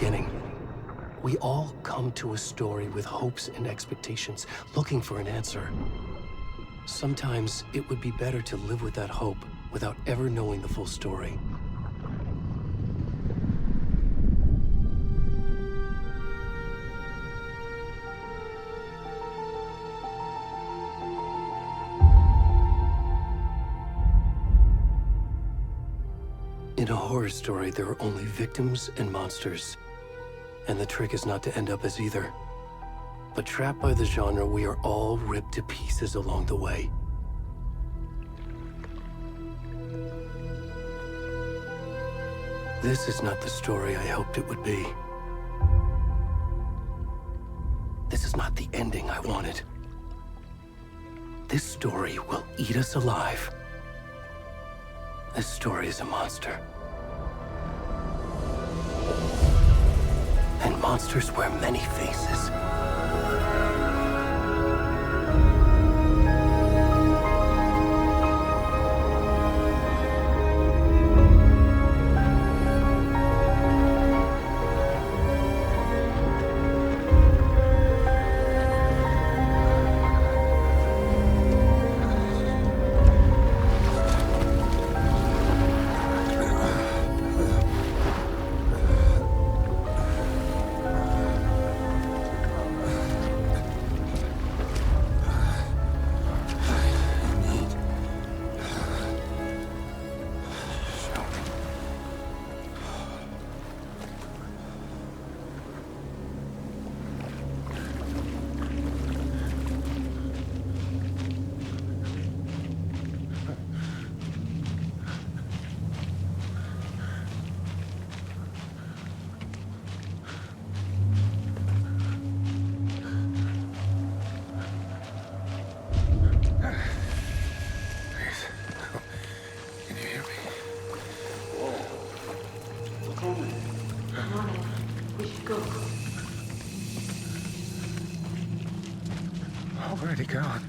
beginning. We all come to a story with hopes and expectations, looking for an answer. Sometimes it would be better to live with that hope without ever knowing the full story. In a horror story, there are only victims and monsters. And the trick is not to end up as either. But trapped by the genre, we are all ripped to pieces along the way. This is not the story I hoped it would be. This is not the ending I wanted. This story will eat us alive. This story is a monster. And monsters wear many faces. Where'd he gone?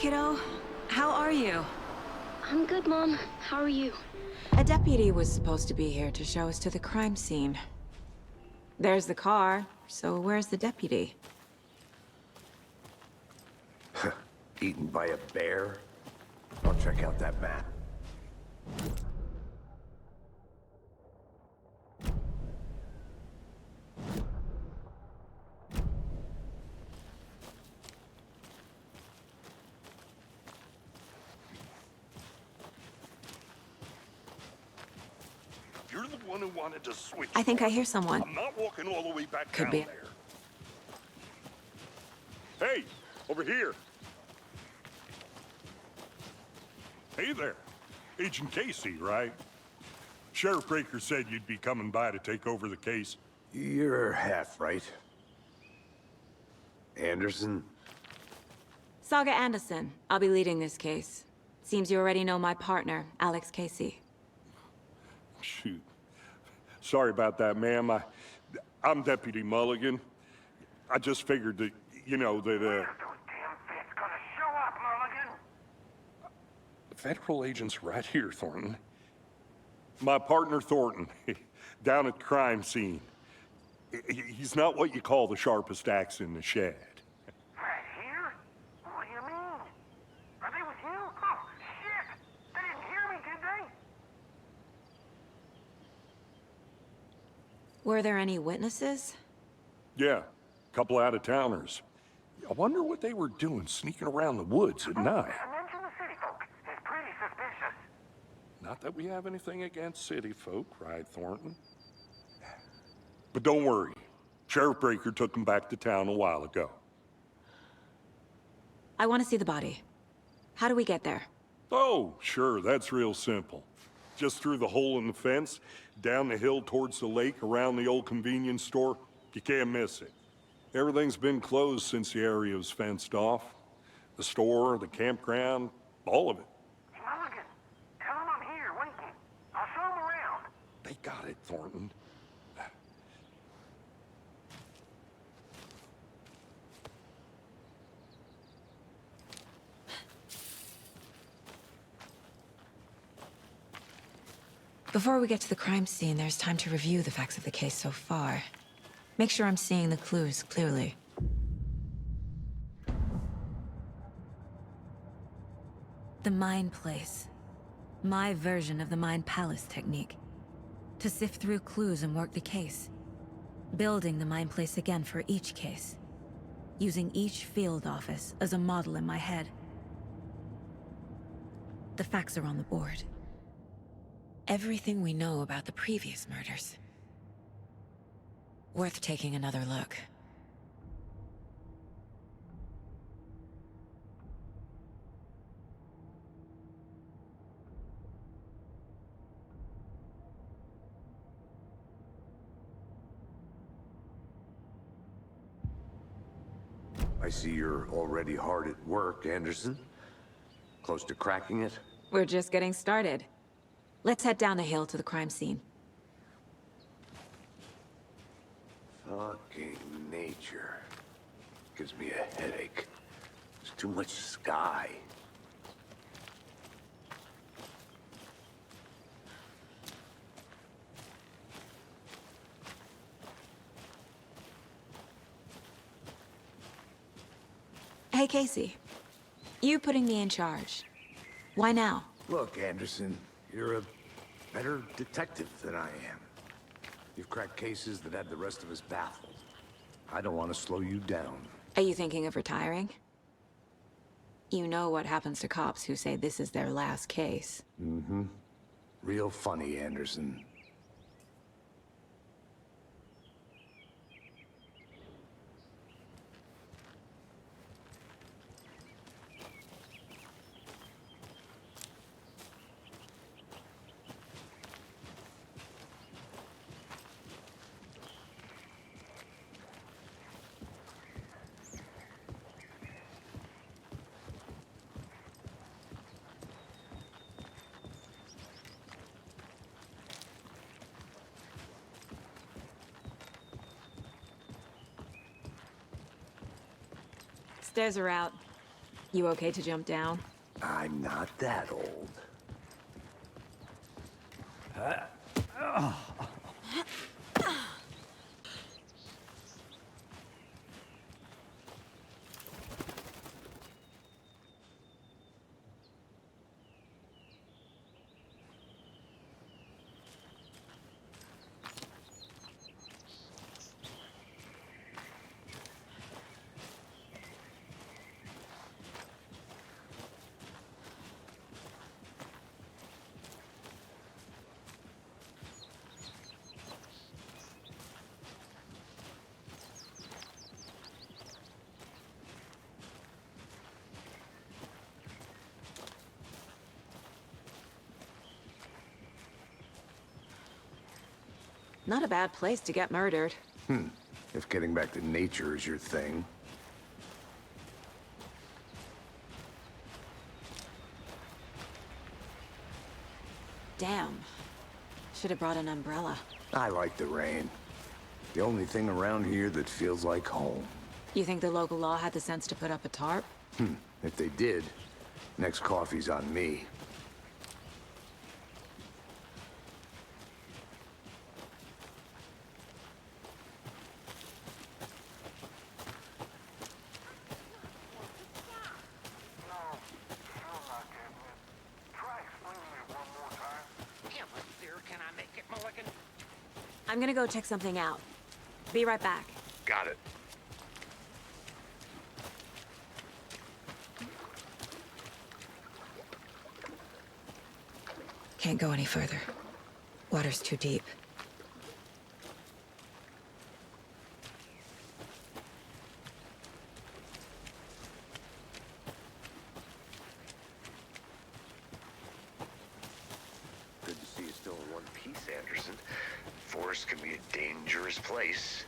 kiddo. How are you? I'm good, Mom. How are you? A deputy was supposed to be here to show us to the crime scene. There's the car, so where's the deputy? Eaten by a bear? I'll check out that map. You're the one who wanted to switch. I think I hear someone. I'm not walking all the way back Could down be. there. Hey, over here. Hey there. Agent Casey, right? Sheriff Breaker said you'd be coming by to take over the case. You're half right. Anderson? Saga Anderson. I'll be leading this case. Seems you already know my partner, Alex Casey. Shoot. Sorry about that, ma'am. I'm Deputy Mulligan. I just figured that, you know, that, Those damn feds gonna show up, Mulligan. the federal agent's right here, Thornton. My partner, Thornton, down at the crime scene. He's not what you call the sharpest axe in the shed. Right here? What do you mean? Are they with you? Oh, shit! They didn't hear me, did they? Were there any witnesses? Yeah, a couple out-of-towners. I wonder what they were doing sneaking around the woods at night. Mention the city folk. It's pretty suspicious. Not that we have anything against city folk, right, Thornton? But don't worry. Sheriff Breaker took them back to town a while ago. I want to see the body. How do we get there? Oh, sure, that's real simple. Just through the hole in the fence, down the hill towards the lake, around the old convenience store. You can't miss it. Everything's been closed since the area was fenced off. The store, the campground, all of it. Mulligan, tell them I'm here, waiting. I'll show them around. They got it, Thornton. Before we get to the crime scene, there's time to review the facts of the case so far. Make sure I'm seeing the clues clearly. The Mind Place. My version of the Mind Palace technique. To sift through clues and work the case. Building the Mind Place again for each case. Using each field office as a model in my head. The facts are on the board. Everything we know about the previous murders. Worth taking another look. I see you're already hard at work, Anderson. Close to cracking it? We're just getting started. Let's head down the hill to the crime scene. Fucking nature. Gives me a headache. There's too much sky. Hey, Casey. You putting me in charge. Why now? Look, Anderson, you're a better detective than I am. You've cracked cases that had the rest of us baffled. I don't want to slow you down. Are you thinking of retiring? You know what happens to cops who say this is their last case. Mm-hmm. Real funny, Anderson. Stairs are out. You okay to jump down? I'm not that old. Not a bad place to get murdered. If getting back to nature is your thing. Damn. Should have brought an umbrella. I like the rain. The only thing around here that feels like home. You think the local law had the sense to put up a tarp? If they did, next coffee's on me. I'm gonna go check something out. Be right back. Got it. Can't go any further. Water's too deep. Good to see you still in one piece, Anderson. Forest can be a dangerous place.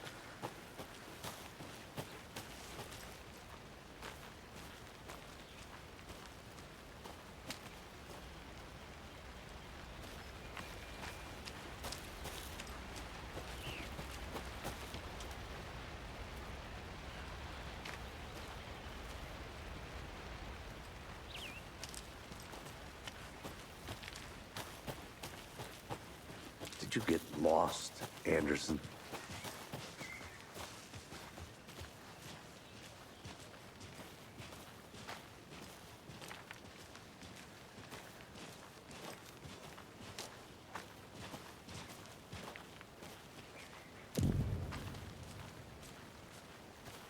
Did you get lost, Anderson?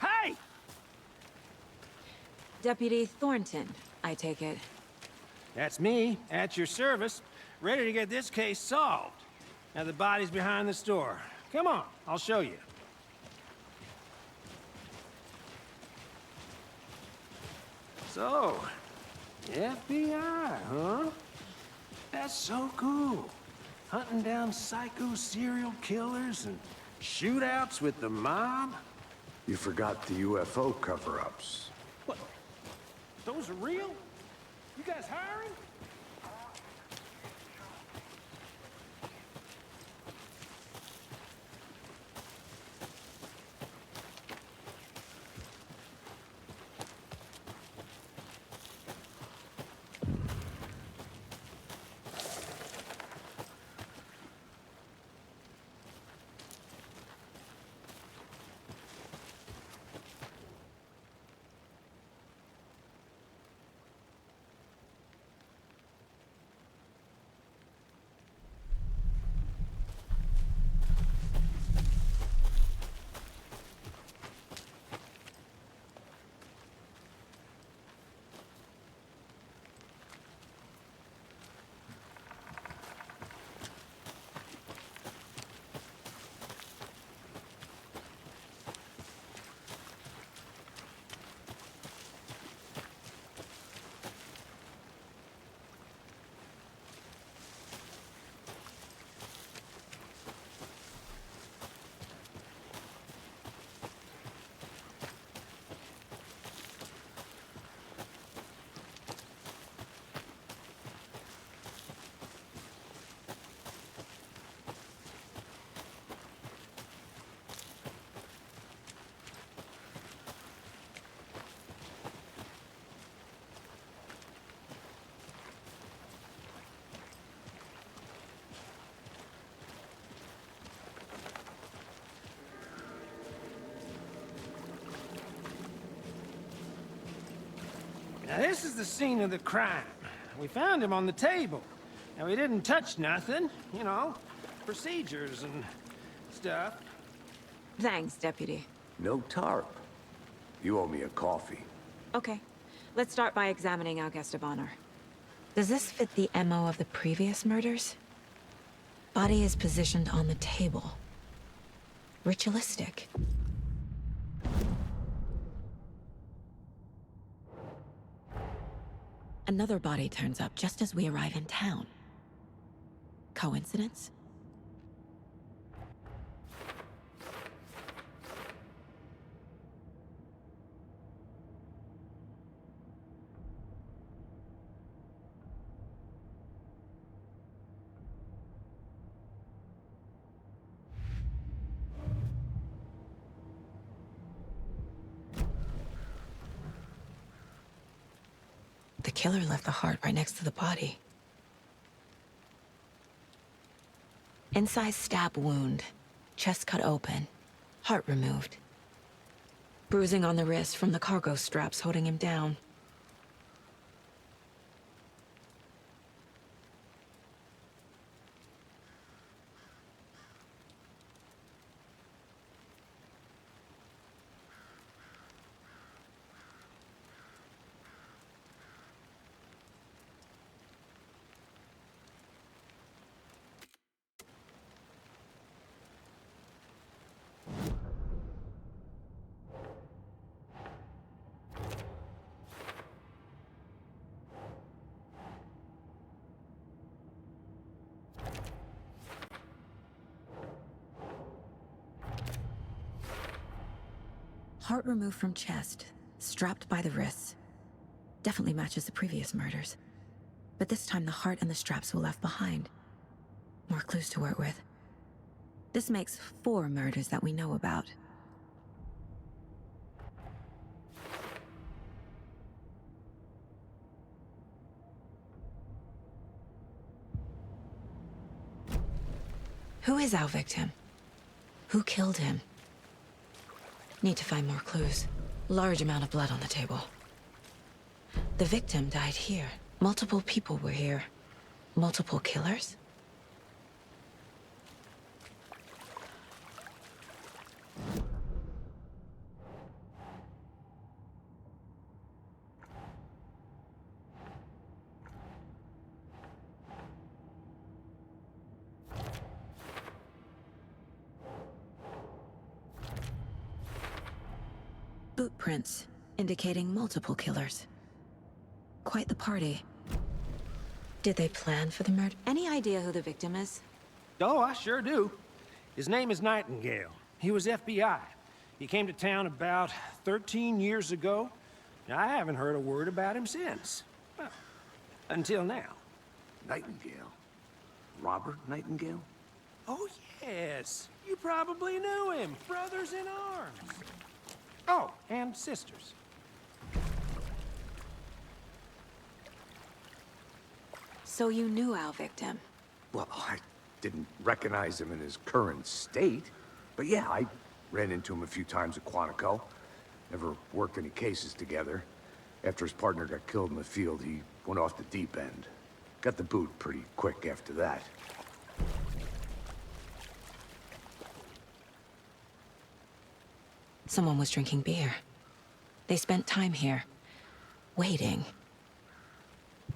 Hey! Deputy Thornton, I take it. That's me, at your service, ready to get this case solved. Now the body's behind the store. Come on, I'll show you. So, FBI, huh? That's so cool. Hunting down psycho serial killers and shootouts with the mob. You forgot the UFO cover-ups. What? Those are real? You guys hiring? Now, this is the scene of the crime. We found him on the table. Now, he didn't touch nothing, you know, procedures and stuff. Thanks, Deputy. No tarp. You owe me a coffee. Okay, let's start by examining our guest of honor. Does this fit the MO of the previous murders? Body is positioned on the table. Ritualistic. Another body turns up just as we arrive in town. Coincidence? The killer left the heart right next to the body. Incised stab wound, chest cut open, heart removed. Bruising on the wrist from the cargo straps holding him down. Heart removed from chest, strapped by the wrists. Definitely matches the previous murders. But this time the heart and the straps were left behind. More clues to work with. This makes 4 murders that we know about. Who is our victim? Who killed him? Need to find more clues. Large amount of blood on the table. The victim died here. Multiple people were here. Multiple killers? Boot prints, indicating multiple killers. Quite the party. Did they plan for the murder? Any idea who the victim is? Oh, I sure do. His name is Nightingale. He was FBI. He came to town about 13 years ago. Now, I haven't heard a word about him since. Well, until now. Nightingale? Robert Nightingale? Oh, yes. You probably knew him. Brothers in arms. Oh, and sisters. So you knew our victim? Well, I didn't recognize him in his current state. But yeah, I ran into him a few times at Quantico. Never worked any cases together. After his partner got killed in the field, he went off the deep end. Got the boot pretty quick after that. Someone was drinking beer. They spent time here, waiting.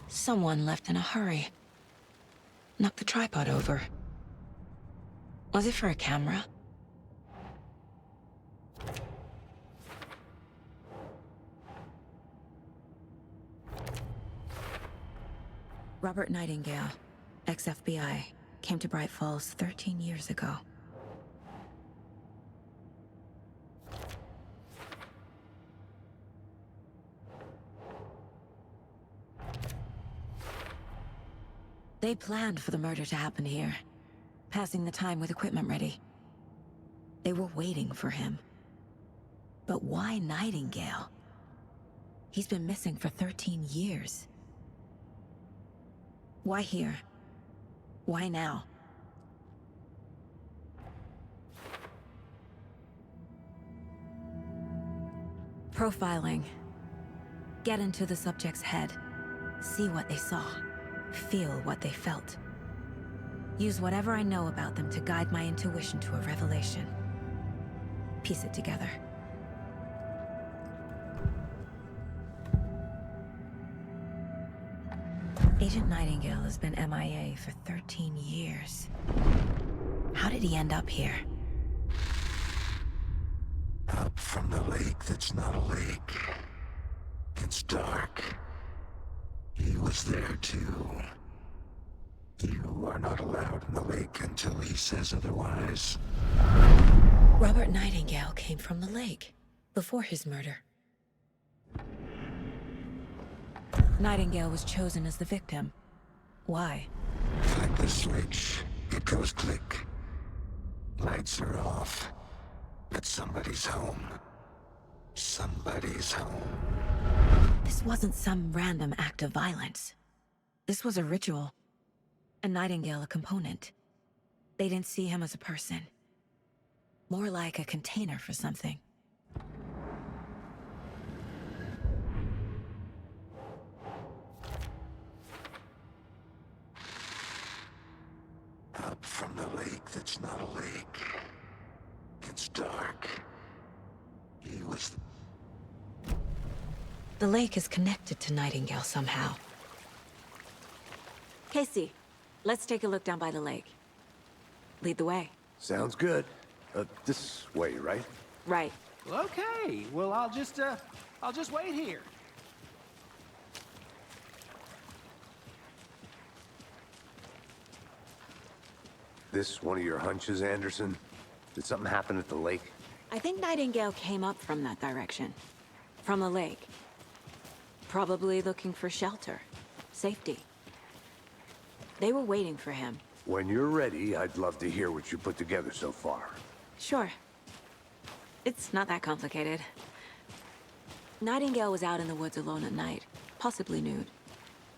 Someone left in a hurry. Knocked the tripod over. Was it for a camera? Robert Nightingale, ex-FBI, came to Bright Falls 13 years ago. They planned for the murder to happen here, passing the time with equipment ready. They were waiting for him. But why Nightingale? He's been missing for 13 years. Why here? Why now? Profiling. Get into the subject's head. See what they saw. Feel what they felt. Use whatever I know about them to guide my intuition to a revelation. Piece it together. Agent Nightingale has been MIA for 13 years. How did he end up here? Up from the lake that's not a lake. It's dark. He was there too. You are not allowed in the lake until he says otherwise. Robert Nightingale came from the lake, before his murder. Nightingale was chosen as the victim. Why? Flick the switch. It goes click. Lights are off. But somebody's home. Somebody's home. This wasn't some random act of violence. This was a ritual. And Nightingale a component. They didn't see him as a person. More like a container for something. Up from the lake that's not a lake. It's dark. He was... The lake is connected to Nightingale somehow. Casey, let's take a look down by the lake. Lead the way. Sounds good. This way, right? Right. Well, okay. Well, I'll just wait here. This one of your hunches, Anderson? Did something happen at the lake? I think Nightingale came up from that direction. From the lake. Probably looking for shelter. Safety. They were waiting for him. When you're ready, I'd love to hear what you put together so far. Sure. It's not that complicated. Nightingale was out in the woods alone at night, possibly nude.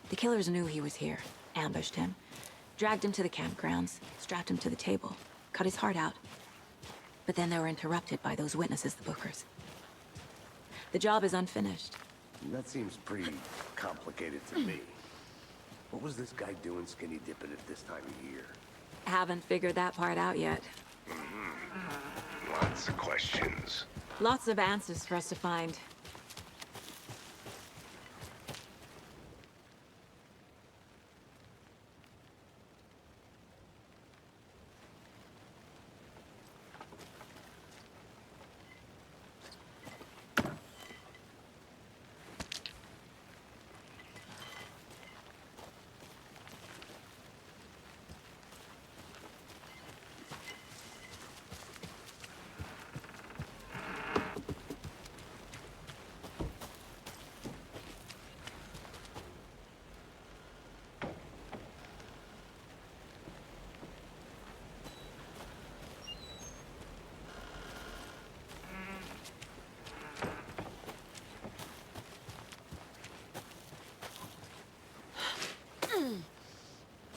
The killers knew he was here, ambushed him, dragged him to the campgrounds, strapped him to the table, cut his heart out. But then they were interrupted by those witnesses, the Bookers. The job is unfinished. That seems pretty complicated to me. What was this guy doing skinny dipping at this time of year? Haven't figured that part out yet. Lots of questions. Lots of answers for us to find.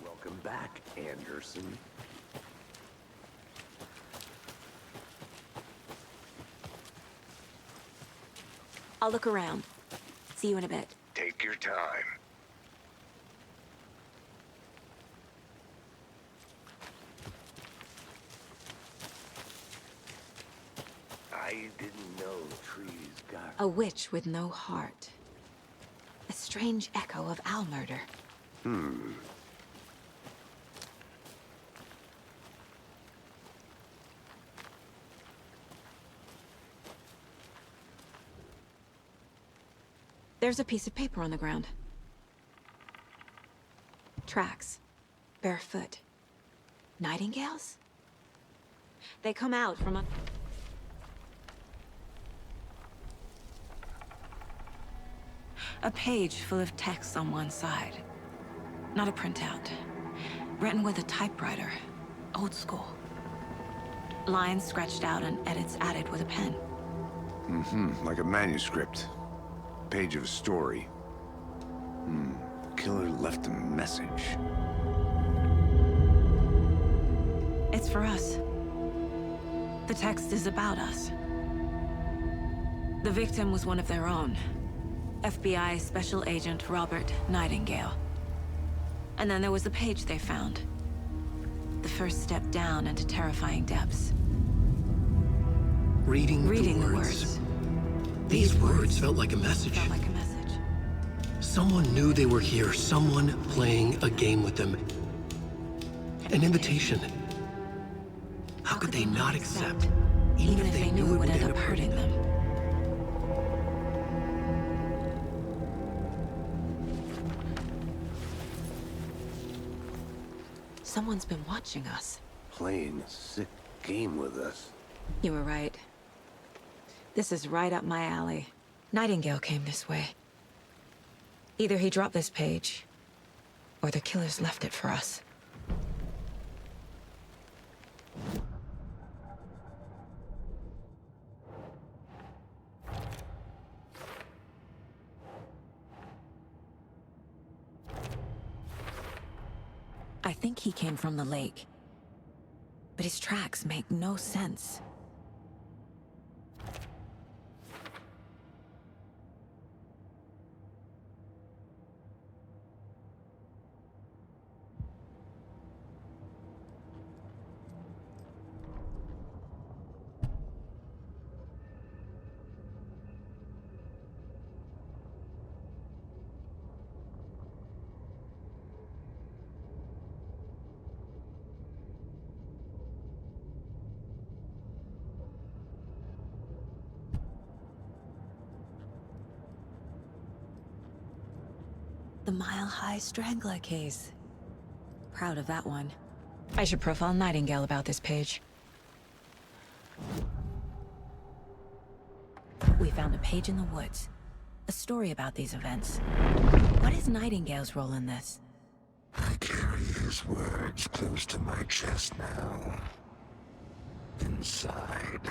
Welcome back, Anderson. I'll look around. See you in a bit. Take your time. I didn't know trees got... A witch with no heart. A strange echo of Owl murder. There's a piece of paper on the ground. Tracks. Barefoot. Nightingales? They come out from a... A page full of text on one side. Not a printout. Written with a typewriter. Old school. Lines scratched out and edits added with a pen. Like a manuscript. Page of a story. Killer left a message. It's for us. The text is about us. The victim was one of their own. FBI Special Agent Robert Nightingale. And then there was the page they found. The first step down into terrifying depths. Reading The the words. These words felt like a message. Felt like a message. Someone knew they were here, someone playing a game with them. An invitation. How could they not accept, even if they knew it would end up hurting them? Someone's been watching us. Playing a sick game with us. You were right. This is right up my alley. Nightingale came this way. Either he dropped this page, or the killers left it for us. I think he came from the lake. But his tracks make no sense. The mile-high strangler case. Proud of that one. I should profile Nightingale about this page. We found a page in the woods. A story about these events. What is Nightingale's role in this? I carry his words close to my chest now. Inside,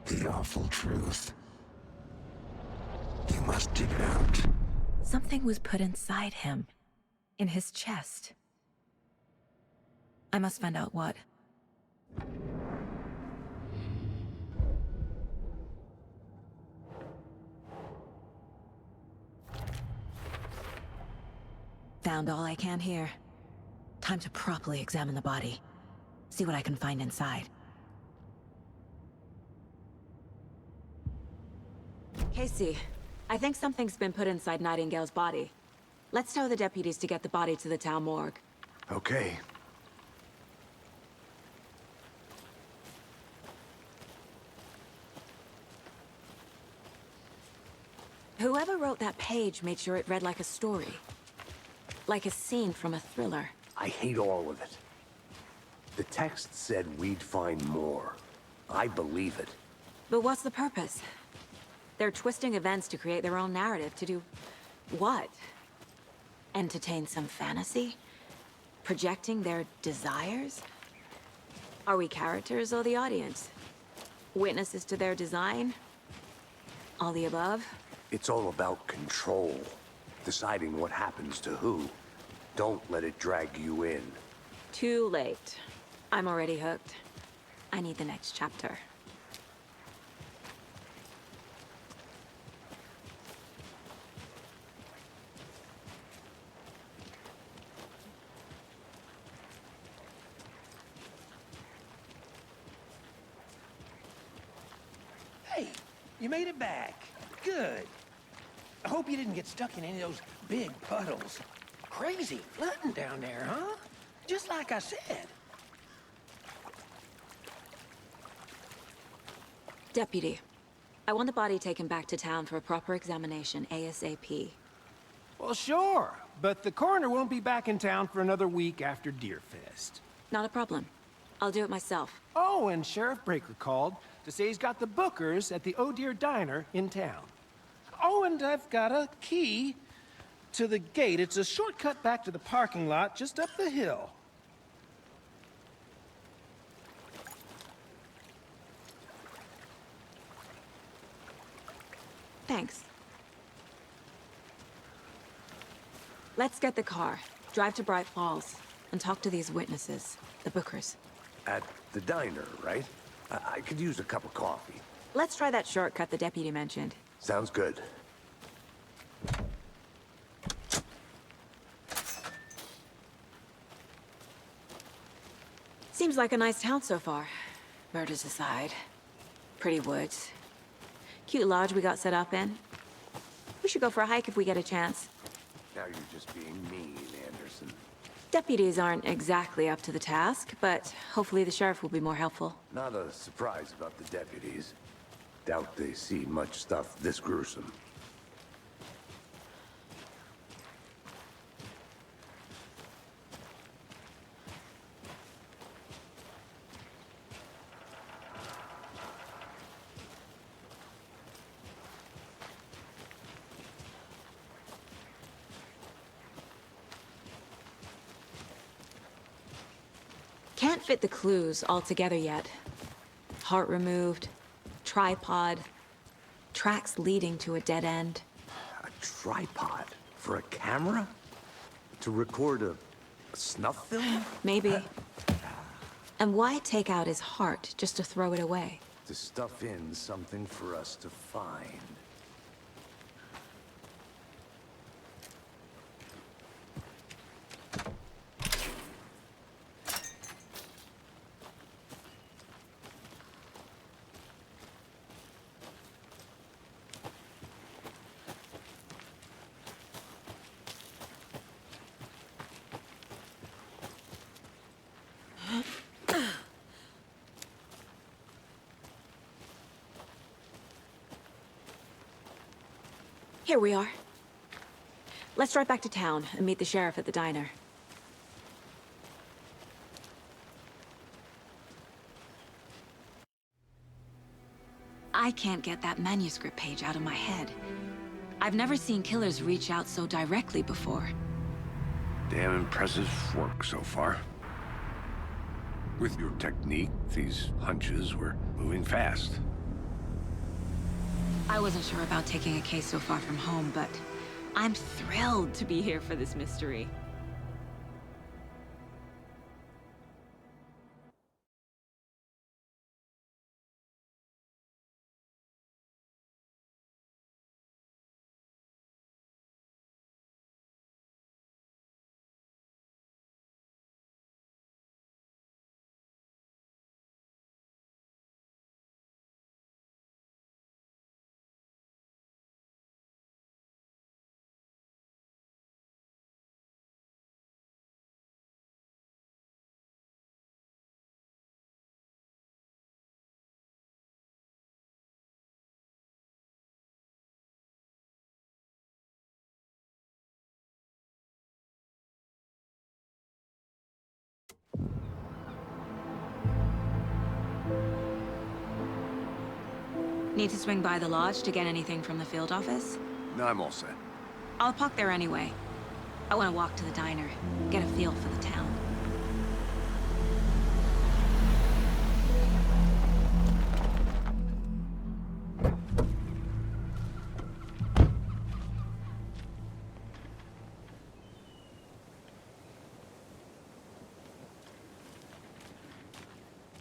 the awful truth. You must dig it out. Something was put inside him. In his chest. I must find out what. Found all I can here. Time to properly examine the body. See what I can find inside. Casey, I think something's been put inside Nightingale's body. Let's tell the deputies to get the body to the town morgue. Okay. Whoever wrote that page made sure it read like a story. Like a scene from a thriller. I hate all of it. The text said we'd find more. I believe it. But what's the purpose? They're twisting events to create their own narrative to do... what? Entertain some fantasy? Projecting their desires? Are we characters or the audience? Witnesses to their design? All the above? It's all about control. Deciding what happens to who. Don't let it drag you in. Too late. I'm already hooked. I need the next chapter. Hey, you made it back. Good. I hope you didn't get stuck in any of those big puddles. Crazy flooding down there, huh? Just like I said. Deputy, I want the body taken back to town for a proper examination ASAP. Well, sure, but the coroner won't be back in town for another week after Deerfest. Not a problem. I'll do it myself. Oh, and Sheriff Breaker called to say he's got the bookers at the Oh Dear Diner in town. Oh, and I've got a key to the gate. It's a shortcut back to the parking lot just up the hill. Thanks. Let's get the car, drive to Bright Falls, and talk to these witnesses, the bookers. At the diner, right? I could use a cup of coffee. Let's try that shortcut the deputy mentioned. Sounds good. Seems like a nice town so far. Murders aside. Pretty woods. Cute lodge we got set up in. We should go for a hike if we get a chance. Now you're just being mean, Anderson. Deputies aren't exactly up to the task, but hopefully the sheriff will be more helpful. Not a surprise about the deputies. Doubt they see much stuff this gruesome. Can't fit the clues all together yet. Heart removed, tripod, tracks leading to a dead end. A tripod? For a camera? To record a snuff film? Maybe. And why take out his heart just to throw it away? To stuff in something for us to find. Here we are. Let's drive back to town and meet the sheriff at the diner. I can't get that manuscript page out of my head. I've never seen killers reach out so directly before. Damn impressive work so far. With your technique, these hunches were moving fast. I wasn't sure about taking a case so far from home, but I'm thrilled to be here for this mystery. Need to swing by the lodge to get anything from the field office? No, I'm all set. I'll park there anyway. I want to walk to the diner, get a feel for the town.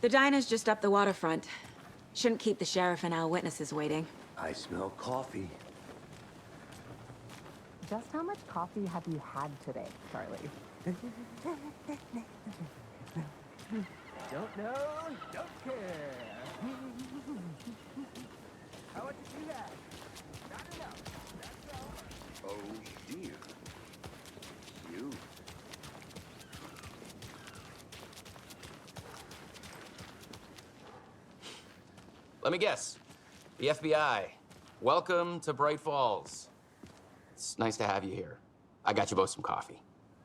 The diner's just up the waterfront. Shouldn't keep the sheriff and our witnesses waiting. I smell coffee. Just how much coffee have you had today, Charlie? Don't know, don't care. How would you do that? Not enough. That's all. Oh, dear. You. Let me guess. The FBI. Welcome to Bright Falls. It's nice to have you here. I got you both some coffee.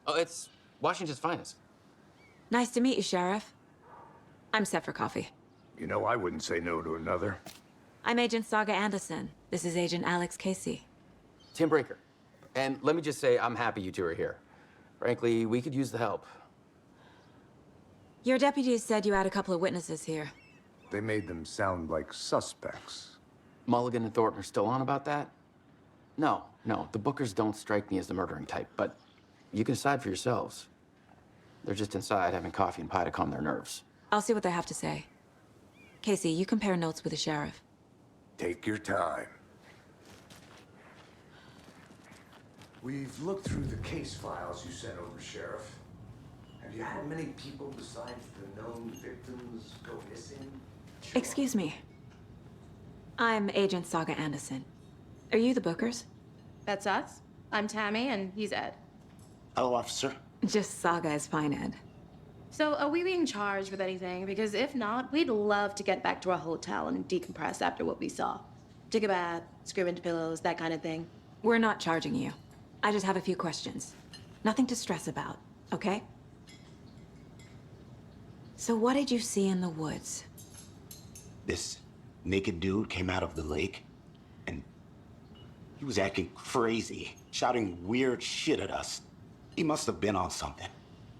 Oh, it's Washington's finest. Nice to meet you, Sheriff. I'm set for coffee. You know, I wouldn't say no to another. I'm Agent Saga Anderson. This is Agent Alex Casey. Tim Brinker. And let me just say, I'm happy you two are here. Frankly, we could use the help. Your deputies said you had a couple of witnesses here. They made them sound like suspects. Mulligan and Thornton are still on about that? No, the Bookers don't strike me as the murdering type, but you can decide for yourselves. They're just inside having coffee and pie to calm their nerves. I'll see what they have to say. Casey, you compare notes with the sheriff. Take your time. We've looked through the case files you sent over, Sheriff. Have you had many people besides the known victims go missing? Excuse me. I'm Agent Saga Anderson. Are you the Bookers? That's us. I'm Tammy, and he's Ed. Hello, officer. Just Saga is fine, Ed. So, are we being charged with anything? Because if not, we'd love to get back to our hotel and decompress after what we saw. Take a bath, scream into pillows, that kind of thing. We're not charging you. I just have a few questions. Nothing to stress about, okay? So what did you see in the woods? This naked dude came out of the lake, and he was acting crazy, shouting weird shit at us. He must have been on something.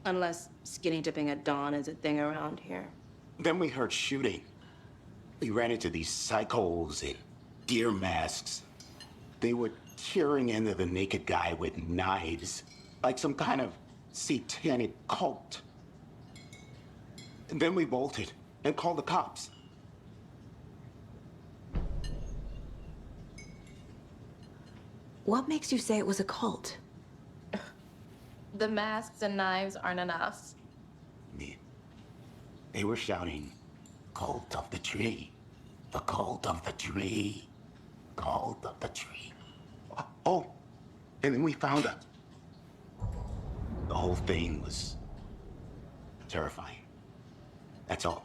Unless skinny dipping at dawn is a thing around here. Then we heard shooting. We ran into these psychos in deer masks. They were tearing into the naked guy with knives, like some kind of satanic cult. And then we bolted and called the cops. What makes you say it was a cult? The masks and knives aren't enough. They were shouting, "Cult of the tree, the cult of the tree, cult of the tree." Oh, and then we found her. The whole thing was terrifying. That's all.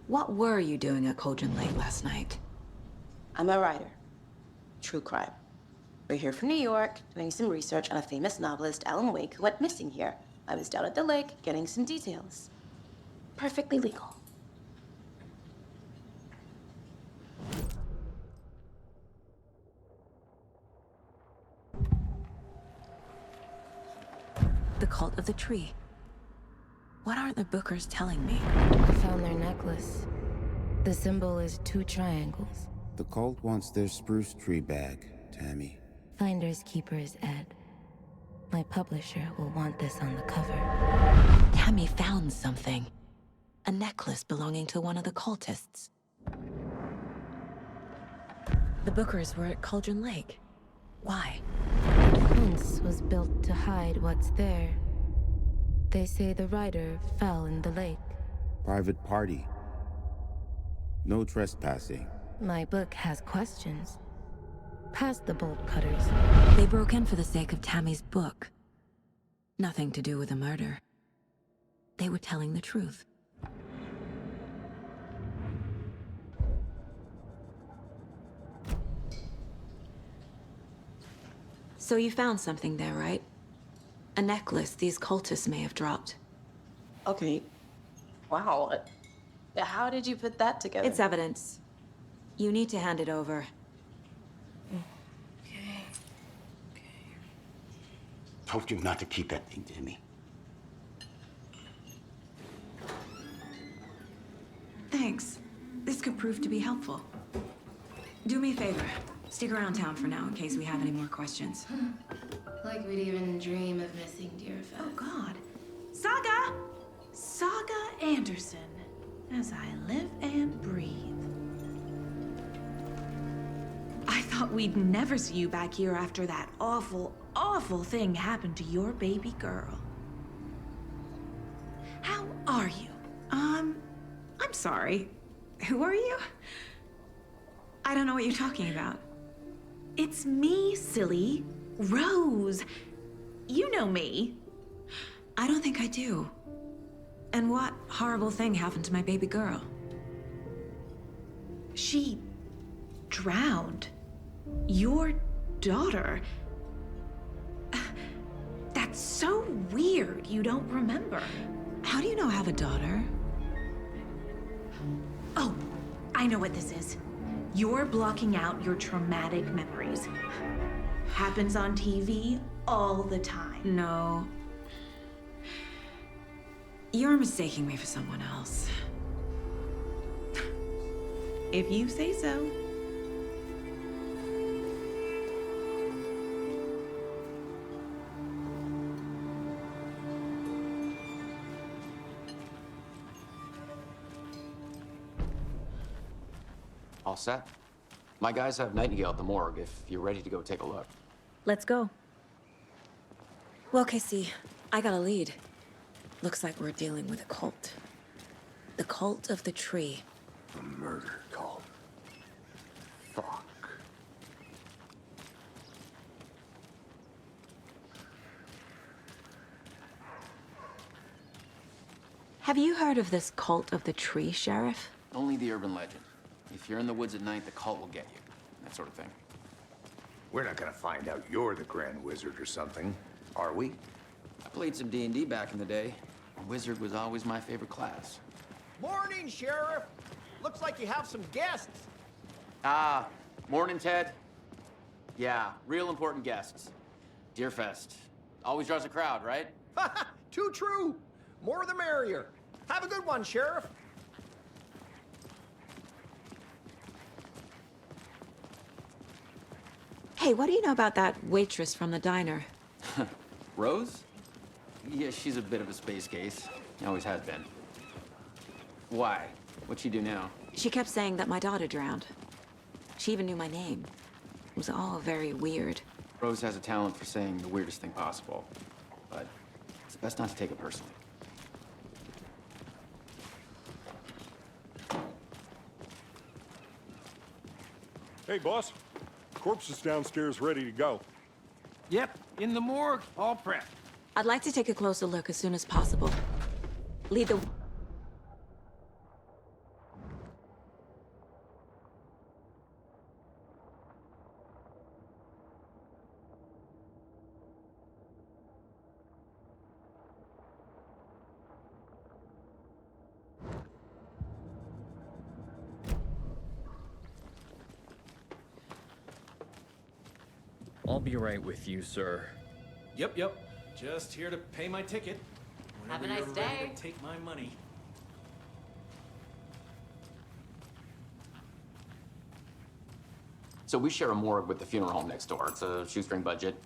What were you doing at Cauldron Lake last night? I'm a writer. True crime. We're here from New York, doing some research on a famous novelist, Alan Wake, who went missing here. I was down at the lake, getting some details. Perfectly legal. The cult of the tree. What are the Bookers telling me? I found their necklace. The symbol is 2 triangles. The cult wants their spruce tree back, Tammy. Finders keepers, Ed. My publisher will want this on the cover. Tammy found something. A necklace belonging to one of the cultists. The Bookers were at Cauldron Lake. Why? The fence was built to hide what's there. They say the writer fell in the lake. Private party. No trespassing. My book has questions. Past the bolt cutters. They broke in for the sake of Tammy's book. Nothing to do with a murder. They were telling the truth. So you found something there, right? A necklace these cultists may have dropped. Okay. Wow. How did you put that together? It's evidence. You need to hand it over. Told you not to keep that thing to me. Thanks. This could prove to be helpful. Do me a favor. Stick around town for now in case we have any more questions. Like we'd even dream of missing dear friends. Oh, God. Saga! Saga Anderson. As I live and breathe. I thought we'd never see you back here after that awful, awful thing happened to your baby girl. How are you? I'm sorry. Who are you? I don't know what you're talking about. It's me, silly. Rose. You know me. I don't think I do. And what horrible thing happened to my baby girl? She drowned. Your daughter. That's so weird you don't remember. How do you know I have a daughter? Oh, I know what this is. You're blocking out your traumatic memories. Happens on TV all the time. No. You're mistaking me for someone else. If you say so. All set? My guys have Nightingale at the morgue if you're ready to go take a look. Let's go. Well, Casey, I got a lead. Looks like we're dealing with a cult. The cult of the tree. A murder cult. Fuck. Have you heard of this cult of the tree, Sheriff? Only the urban legend. If you're in the woods at night, the cult will get you. That sort of thing. We're not gonna find out you're the Grand Wizard or something, are we? I played some D&D back in the day. Wizard was always my favorite class. Morning, Sheriff. Looks like you have some guests. Ah, morning, Ted. Yeah, real important guests. Deerfest. Always draws a crowd, right? Too true. More the merrier. Have a good one, Sheriff. Hey, what do you know about that waitress from the diner? Rose? Yeah, she's a bit of a space case. Always has been. Why? What'd she do now? She kept saying that my daughter drowned. She even knew my name. It was all very weird. Rose has a talent for saying the weirdest thing possible. But it's best not to take it personally. Hey, boss. Corpse is downstairs ready to go. Yep, in the morgue, all prepped. I'd like to take a closer look as soon as possible. Lead the... I'll be right with you, sir. Yep. Just here to pay my ticket. Have a Whenever nice you're ready day. to take my money. So we share a morgue with the funeral home next door. It's a shoestring budget.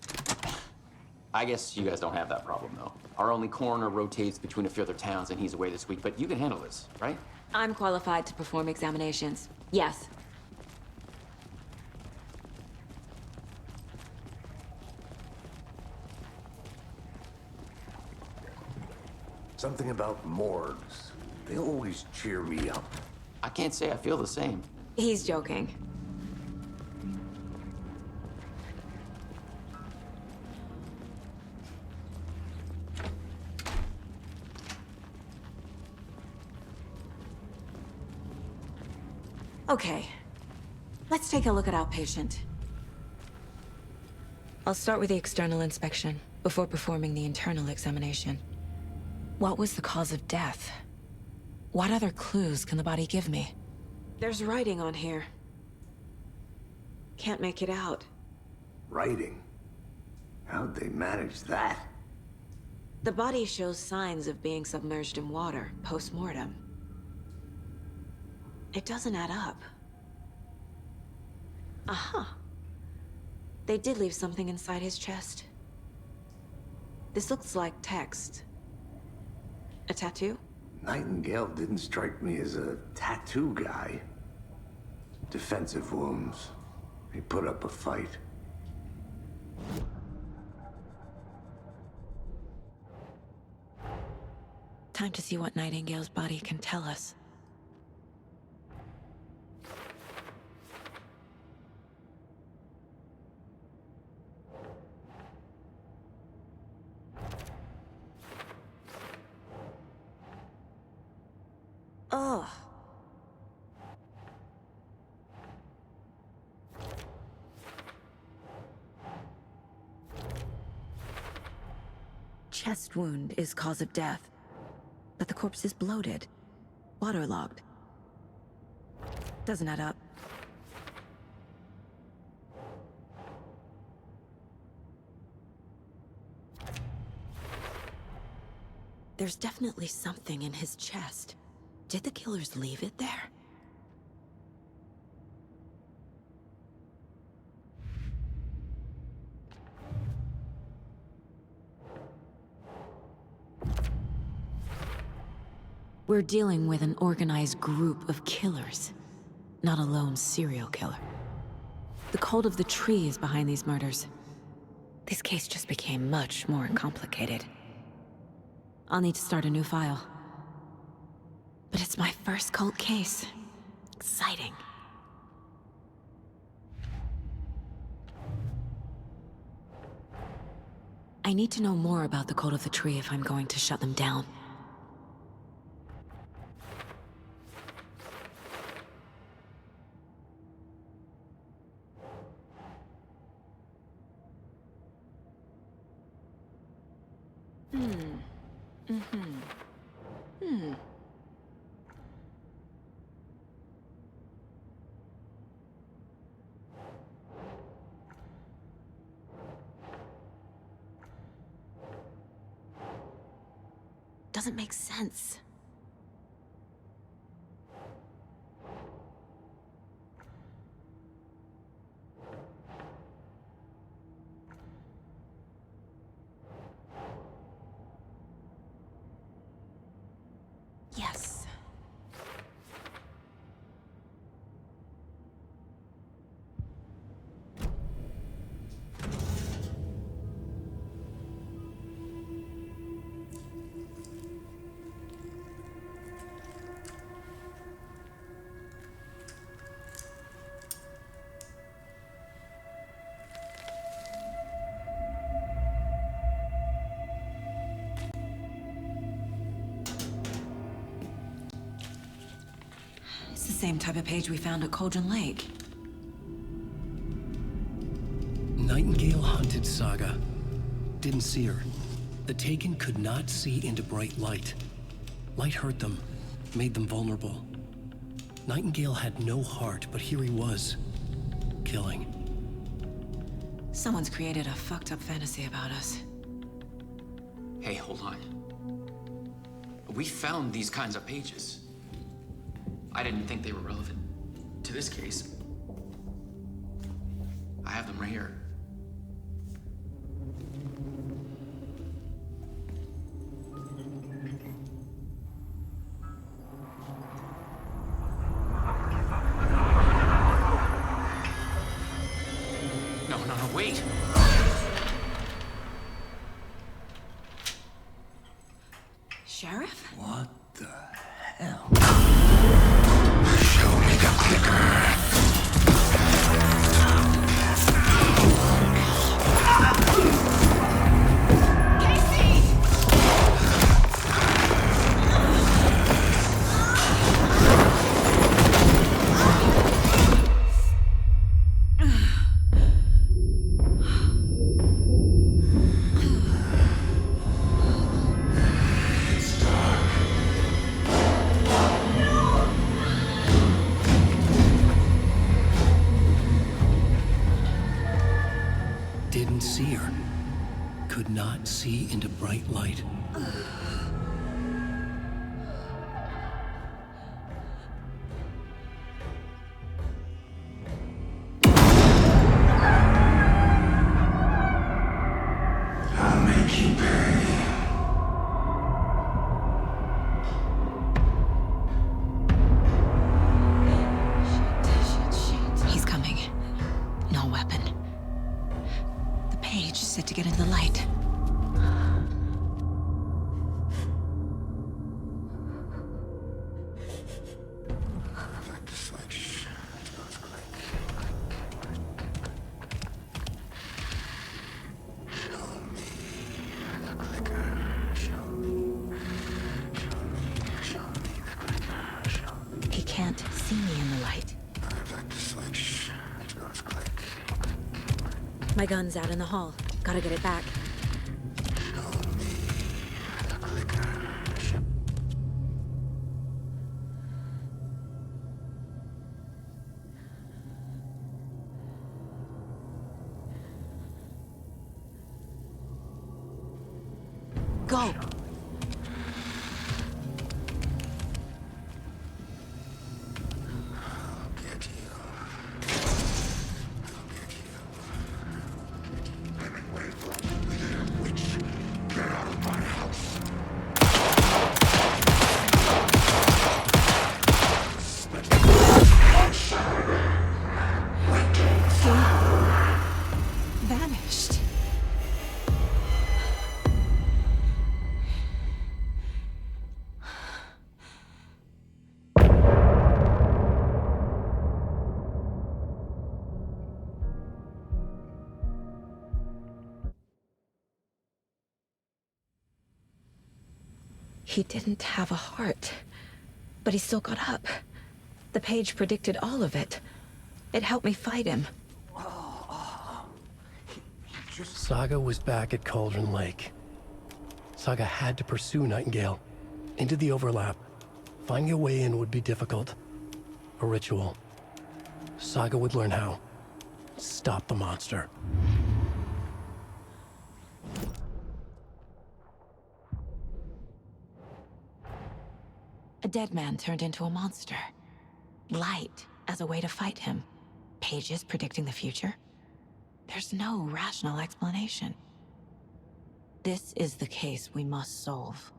I guess you guys don't have that problem, though. Our only coroner rotates between a few other towns, and he's away this week. But you can handle this, right? I'm qualified to perform examinations. Yes. Something about morgues. They always cheer me up. I can't say I feel the same. He's joking. Okay, let's take a look at our patient. I'll start with the external inspection before performing the internal examination. What was the cause of death? What other clues can the body give me? There's writing on here. Can't make it out. Writing? How'd they manage that? The body shows signs of being submerged in water post-mortem. It doesn't add up. Aha. They did leave something inside his chest. This looks like text. A tattoo? Nightingale didn't strike me as a tattoo guy. Defensive wounds. He put up a fight. Time to see what Nightingale's body can tell us. Ugh. Chest wound is cause of death, but the corpse is bloated, waterlogged. Doesn't add up. There's definitely something in his chest. Did the killers leave it there? We're dealing with an organized group of killers, not a lone serial killer. The cult of the tree is behind these murders. This case just became much more complicated. I'll need to start a new file. But it's my first cult case. Exciting. I need to know more about the Code of the Tree if I'm going to shut them down. Doesn't make sense. Yes. It's the same type of page we found at Cauldron Lake. Nightingale hunted Saga. Didn't see her. The Taken could not see into bright light. Light hurt them, made them vulnerable. Nightingale had no heart, but here he was, killing. Someone's created a fucked up fantasy about us. Hey, hold on. We found these kinds of pages. I didn't think they were relevant to this case. I have them right here. No, wait. Sheriff? What the hell? Show me the clicker. Didn't see her. Could not see into bright light. I'll make you pay. He's coming. No weapon. The page is set to get into the light. He can't see me in the light. My gun's out in the hall. Gotta get it back. Go! Vanished. He didn't have a heart, but he still got up. The page predicted all of it. It helped me fight him. Saga was back at Cauldron Lake. Saga had to pursue Nightingale into the overlap. Finding a way in would be difficult. A ritual. Saga would learn how. Stop the monster. A dead man turned into a monster. Light as a way to fight him. Pages predicting the future. There's no rational explanation. This is the case we must solve.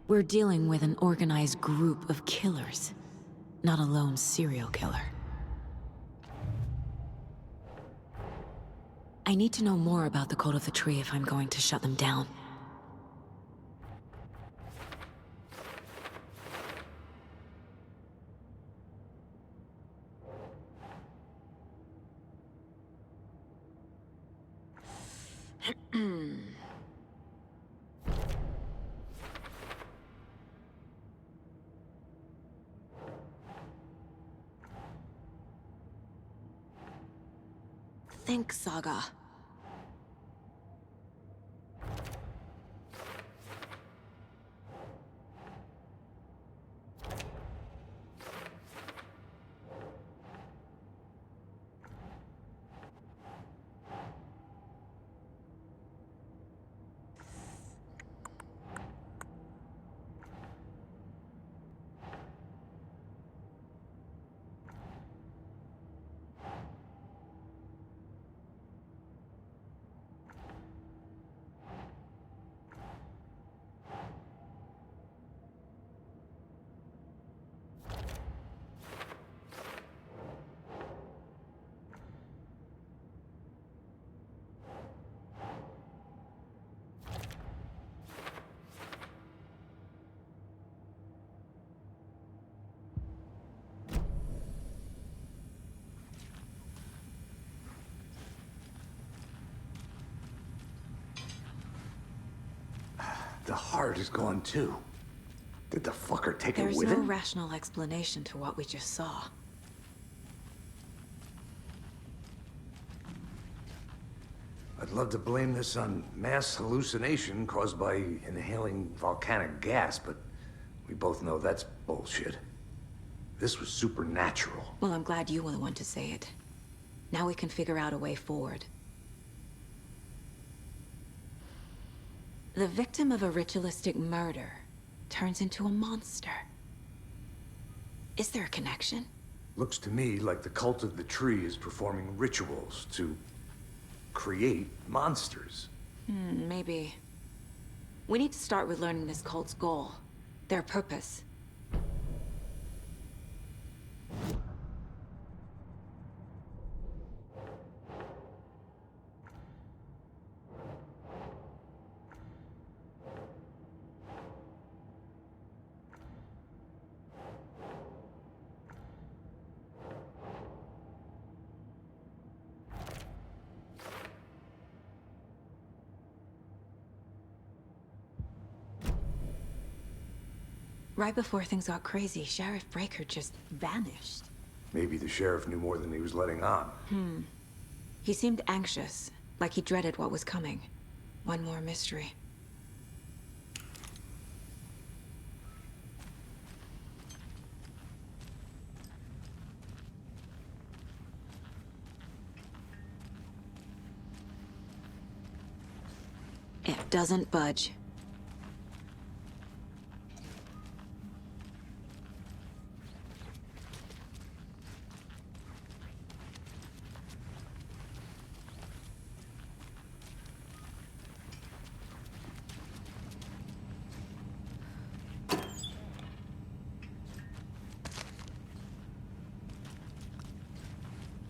We're dealing with an organized group of killers, not a lone serial killer. I need to know more about the code of the tree if I'm going to shut them down. Think, Saga. The heart is gone too. Did the fucker take it with There's no him? rational explanation to what we just saw. I'd love to blame this on mass hallucination caused by inhaling volcanic gas, but we both know that's bullshit. This was supernatural. Well, I'm glad you were the one to say it. Now we can figure out a way forward. The victim of a ritualistic murder turns into a monster. Is there a connection? Looks to me like the cult of the tree is performing rituals to create monsters. Maybe. We need to start with learning this cult's goal, their purpose. Right before things got crazy, Sheriff Breaker just vanished. Maybe the sheriff knew more than he was letting on. He seemed anxious, like he dreaded what was coming. One more mystery. It doesn't budge.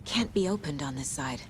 Can't be opened on this side.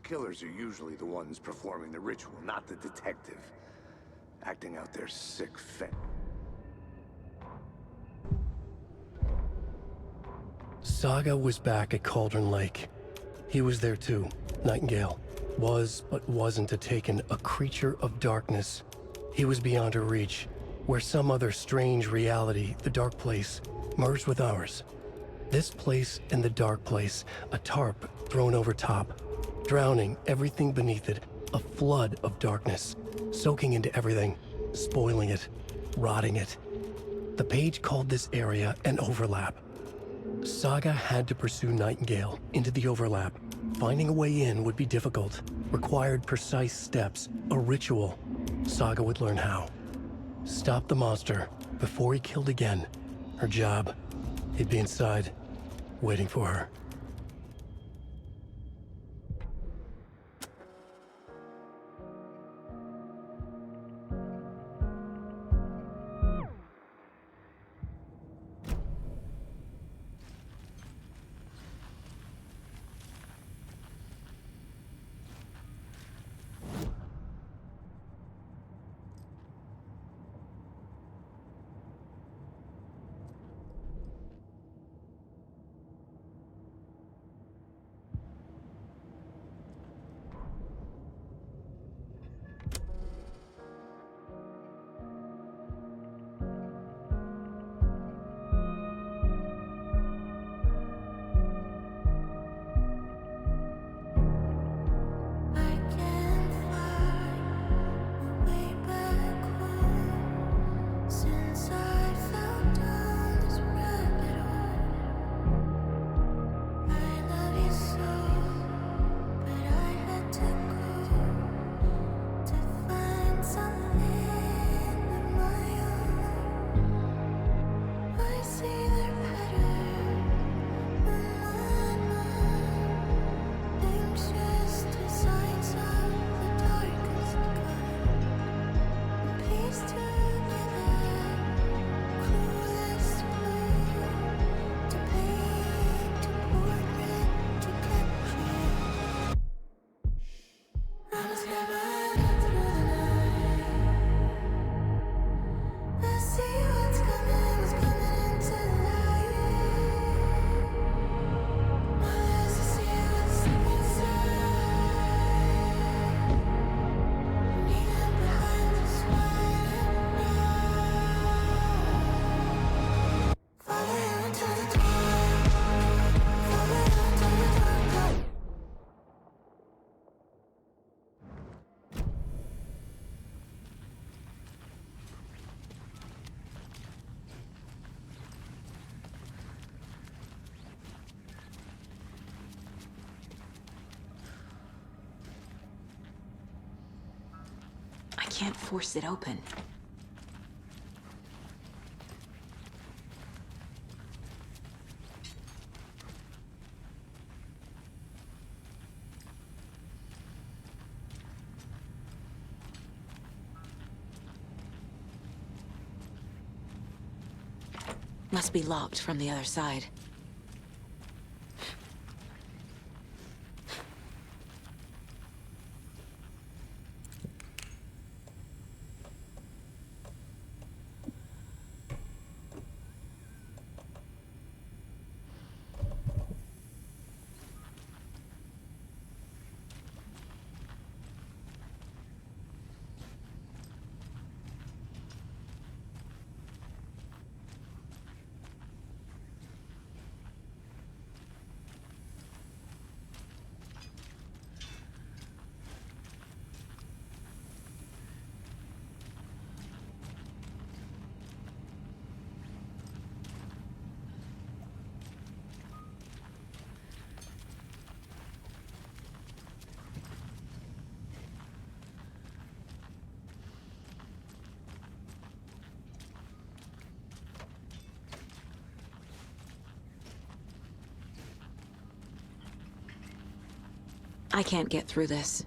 killers are usually the ones performing the ritual, not the detective. Acting out their sick fit. Saga was back at Cauldron Lake. He was there too. Nightingale was, but wasn't a Taken, a creature of darkness. He was beyond her reach, where some other strange reality, the dark place, merged with ours. This place and the dark place, a tarp thrown over top, drowning everything beneath it, a flood of darkness, soaking into everything, spoiling it, rotting it. The page called this area an overlap. Saga had to pursue Nightingale into the overlap. Finding a way in would be difficult, required precise steps, a ritual. Saga would learn how. Stop the monster before he killed again. Her job. He'd be inside, waiting for her. I can't force it open. Must be locked from the other side. I can't get through this.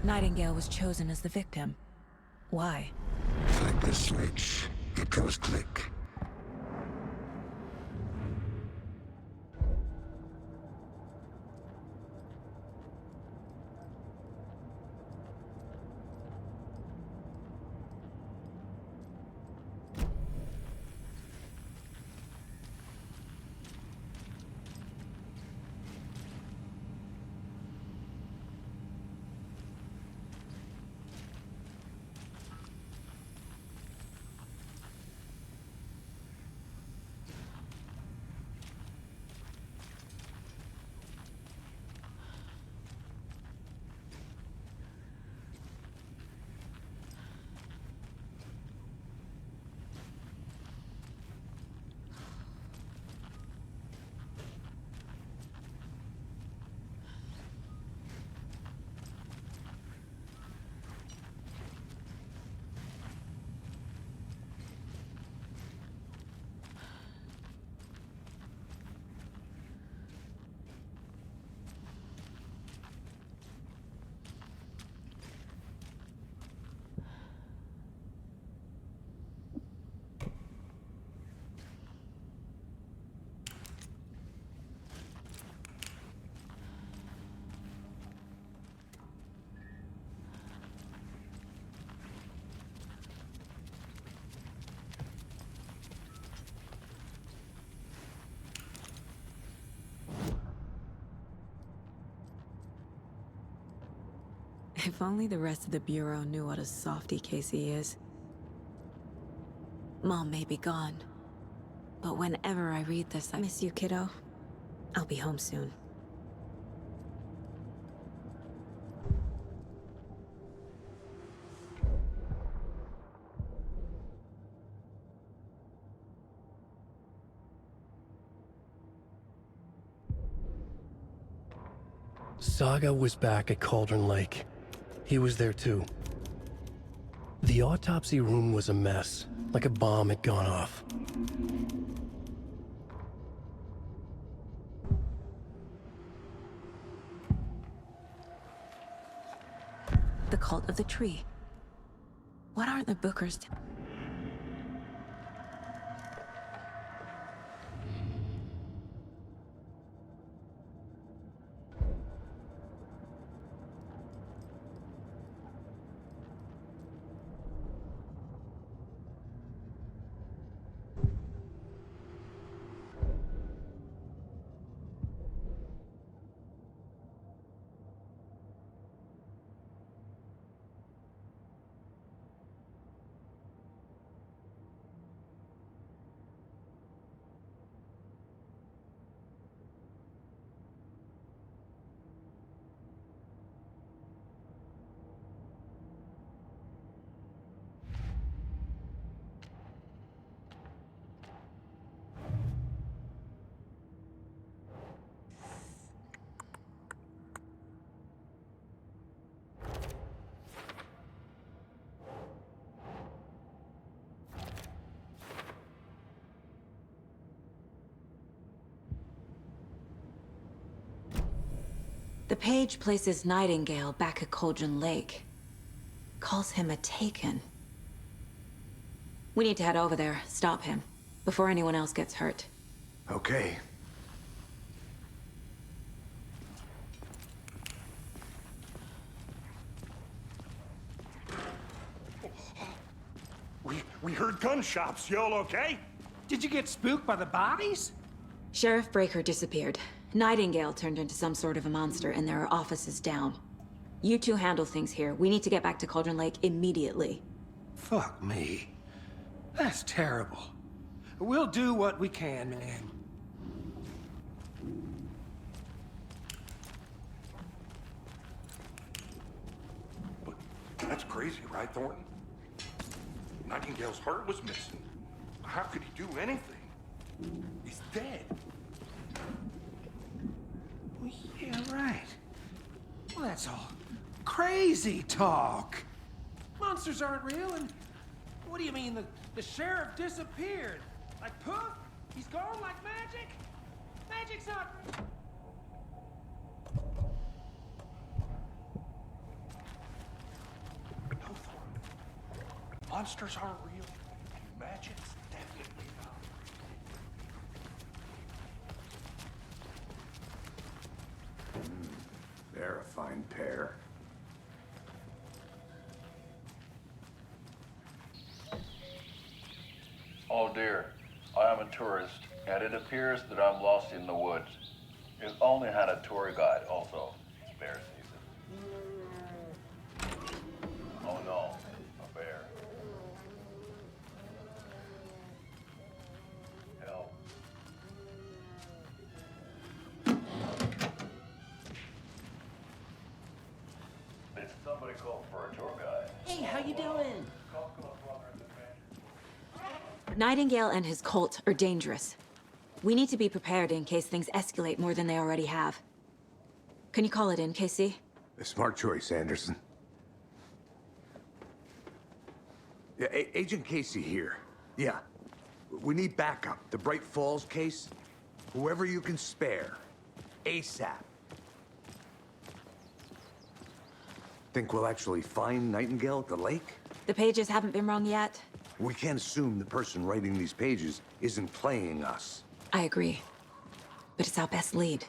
Nightingale was chosen as the victim. Why? Flick the switch. It goes click. If only the rest of the Bureau knew what a softy Casey is. Mom may be gone, but whenever I read this, I miss you, kiddo. I'll be home soon. Saga was back at Cauldron Lake. He was there too. The autopsy room was a mess, like a bomb had gone off. The cult of the tree. What aren't the Bookers? The page places Nightingale back at Cauldron Lake. Calls him a Taken. We need to head over there, stop him, before anyone else gets hurt. Okay. We heard gunshots. Y'all okay? Did you get spooked by the bodies? Sheriff Breaker disappeared. Nightingale turned into some sort of a monster, and there are offices down. You two handle things here. We need to get back to Cauldron Lake immediately. Fuck me. That's terrible. We'll do what we can, man. But that's crazy, right, Thornton? Nightingale's heart was missing. How could he do anything? He's dead. Well, yeah, right. Well, that's all crazy talk. Monsters aren't real, and what do you mean the sheriff disappeared? Like poof? He's gone like magic? Magic's not... monsters aren't real, magic's definitely not. They're a fine pair. Oh dear, I am a tourist, and it appears that I'm lost in the woods. If only had a tour guide also. Bear season. Oh no, a bear. Help. Did somebody call for a tour guide? Hey, how you doing? Nightingale and his cult are dangerous. We need to be prepared in case things escalate more than they already have. Can you call it in, Casey? A smart choice, Anderson. Yeah, Agent Casey here. Yeah. We need backup. The Bright Falls case. Whoever you can spare. ASAP. Think we'll actually find Nightingale at the lake? The pages haven't been wrong yet. We can't assume the person writing these pages isn't playing us. I agree. But it's our best lead.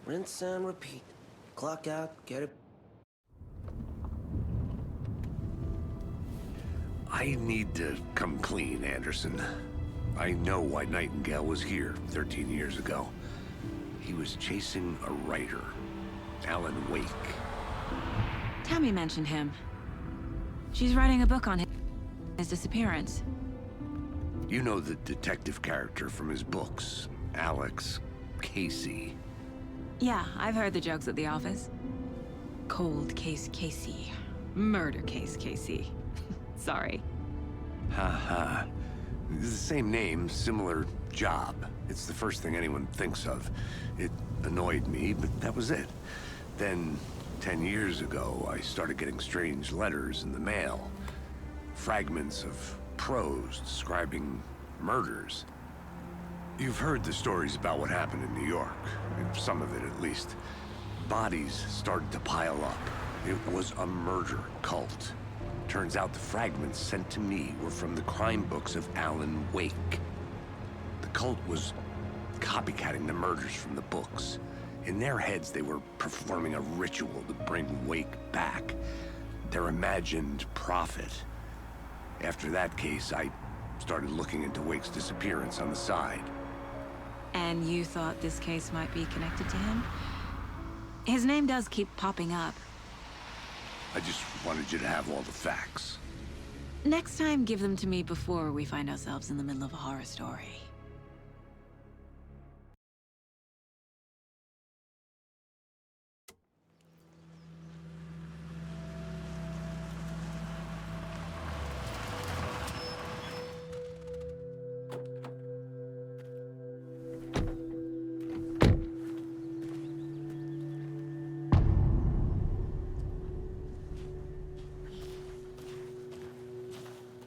Rinse and repeat. Clock out, get it. I need to come clean, Anderson. I know why Nightingale was here 13 years ago. He was chasing a writer, Alan Wake. Tammy mentioned him. She's writing a book on his disappearance. You know the detective character from his books, Alex Casey. Yeah, I've heard the jokes at the office. Cold case Casey. Murder case Casey. Sorry. Ha. It's the same name, similar job. It's the first thing anyone thinks of. It annoyed me, but that was it. Then, 10 years ago, I started getting strange letters in the mail. Fragments of prose describing murders. You've heard the stories about what happened in New York. Some of it, at least. Bodies started to pile up. It was a murder cult. Turns out the fragments sent to me were from the crime books of Alan Wake. The cult was copycatting the murders from the books. In their heads, they were performing a ritual to bring Wake back. Their imagined prophet. After that case, I started looking into Wake's disappearance on the side. And you thought this case might be connected to him? His name does keep popping up. I just wanted you to have all the facts. Next time, give them to me before we find ourselves in the middle of a horror story.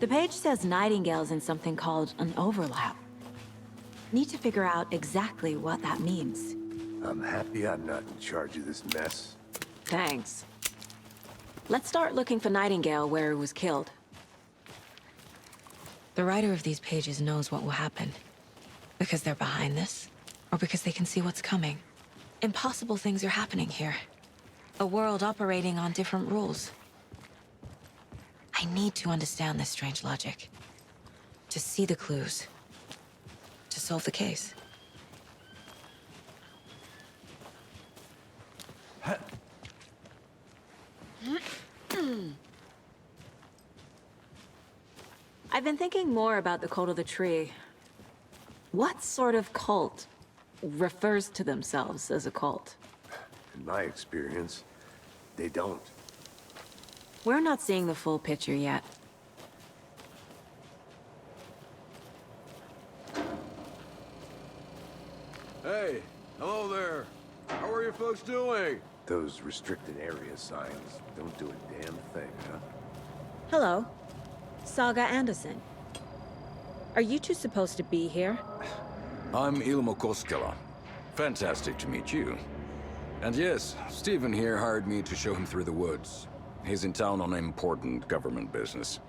The page says Nightingale's in something called an overlap. Need to figure out exactly what that means. I'm happy I'm not in charge of this mess. Thanks. Let's start looking for Nightingale where he was killed. The writer of these pages knows what will happen. Because they're behind this, or because they can see what's coming. Impossible things are happening here. A world operating on different rules. I need to understand this strange logic. To see the clues. To solve the case. I've been thinking more about the cult of the tree. What sort of cult refers to themselves as a cult. In my experience, they don't. We're not seeing the full picture yet. Hey, hello there. How are you folks doing? Those restricted area signs don't do a damn thing, huh? Hello. Saga Anderson. Are you two supposed to be here? I'm Ilmo Koskela. Fantastic to meet you. And yes, Stephen here hired me to show him through the woods. He's in town on important government business,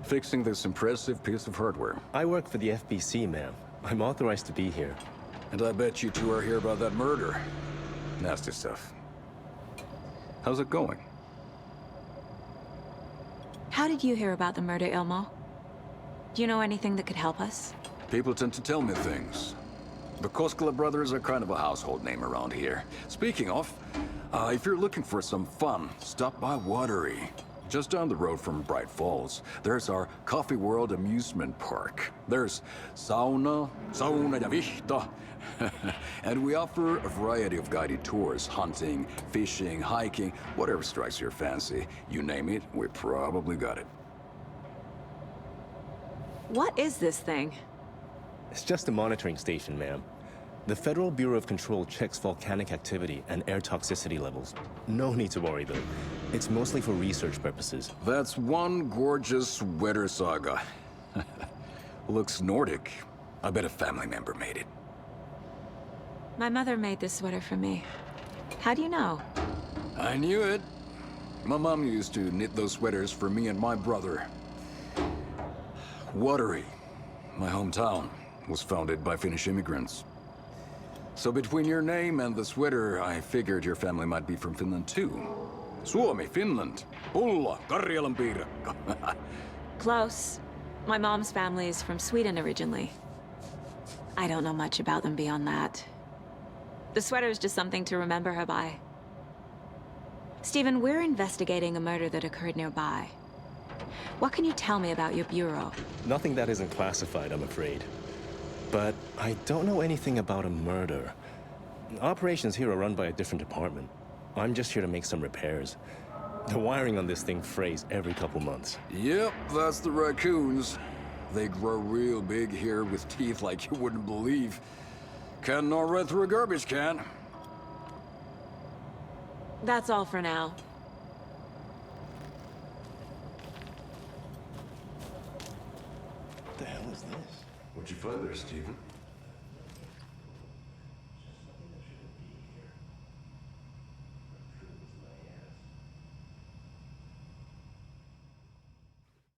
fixing this impressive piece of hardware. I work for the FBC, ma'am. I'm authorized to be here. And I bet you two are here about that murder. Nasty stuff. How's it going? How did you hear about the murder, Ilmo? Do you know anything that could help us? People tend to tell me things. The Koskela brothers are kind of a household name around here. Speaking of, if you're looking for some fun, stop by Watery. Just down the road from Bright Falls, there's our Coffee World amusement park. There's sauna ja vihta. And we offer a variety of guided tours, hunting, fishing, hiking, whatever strikes your fancy. You name it, we probably got it. What is this thing? It's just a monitoring station, ma'am. The Federal Bureau of Control checks volcanic activity and air toxicity levels. No need to worry, though. It's mostly for research purposes. That's one gorgeous sweater, Saga. Looks Nordic. I bet a family member made it. My mother made this sweater for me. How do you know? I knew it. My mom used to knit those sweaters for me and my brother. Watery, my hometown, was founded by Finnish immigrants. So between your name and the sweater, I figured your family might be from Finland too. Suomi, Finland. Pulla, Karjalan piirakka. Close. My mom's family is from Sweden originally. I don't know much about them beyond that. The sweater is just something to remember her by. Stephen, we're investigating a murder that occurred nearby. What can you tell me about your bureau? Nothing that isn't classified, I'm afraid. But I don't know anything about a murder. Operations here are run by a different department. I'm just here to make some repairs. The wiring on this thing frays every couple months. Yep, that's the raccoons. They grow real big here with teeth like you wouldn't believe. Can't gnaw right through a garbage can. That's all for now. What the hell is this? What'd you find there, Stephen?